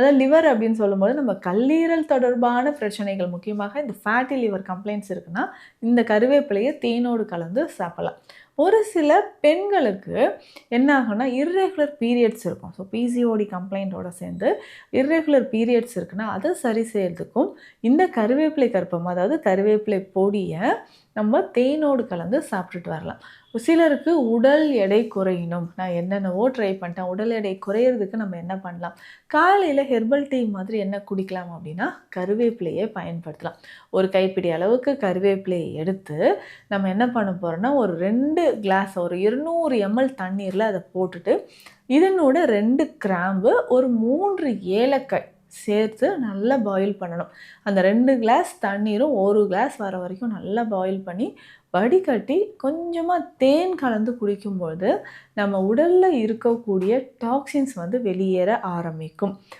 அதாவது லிவர் அப்படின்னு சொல்லும்போது நம்ம கல்லீரல் தொடர்பான பிரச்சனைகள், முக்கியமாக இந்த ஃபேட்டி லிவர் கம்ப்ளைண்ட்ஸ் இருக்குன்னா, இந்த கருவேப்பிலையை தேனோடு கலந்து சாப்பிடலாம். ஒரு சில பெண்களுக்கு என்ன ஆகும்னா, இர்ரெகுலர் பீரியட்ஸ் இருக்கும். ஸோ பிசிஓடி கம்ப்ளைண்ட்டோட சேர்ந்து இர்ரெகுலர் பீரியட்ஸ் இருக்குன்னா, அதை சரி செய்யறதுக்கும் இந்த கருவேப்பிலை கற்பம், அதாவது கருவேப்பிலை பொடிய நம்ம தேனோடு கலந்து சாப்பிட்டுட்டு வரலாம். சிலருக்கு உடல் எடை குறையணும். நான் என்னென்னவோ ட்ரை பண்ணிட்டேன். உடல் எடை குறையிறதுக்கு நம்ம என்ன பண்ணலாம்? காலையில ஹெர்பல் டீ மாதிரி என்ன குடிக்கலாம் அப்படின்னா, கருவேப்பிலையை பயன்படுத்தலாம். ஒரு கைப்பிடி அளவுக்கு கருவேப்பிலையை எடுத்து, நம்ம என்ன பண்ண போறோம்னா, ஒரு 2 கிளாஸ் ஒரு 200 எம்எல் தண்ணீர்ல அத போட்டுட்டு, இதனோட 2 கிராம்பு, ஒரு 3 ஏலக்காய் சேர்த்து நல்லா பாயில் பண்ணணும். அந்த 2 கிளாஸ் தண்ணீரும் 1 கிளாஸ் வர வரைக்கும் நல்லா பாயில் பண்ணி, வடிகட்டி கொஞ்சமா தேன் கலந்து குடிக்கும்பொழுது, நம்ம உடல்ல இருக்கக்கூடிய டாக்ஸின்ஸ் வந்து வெளியேற ஆரம்பிக்கும்.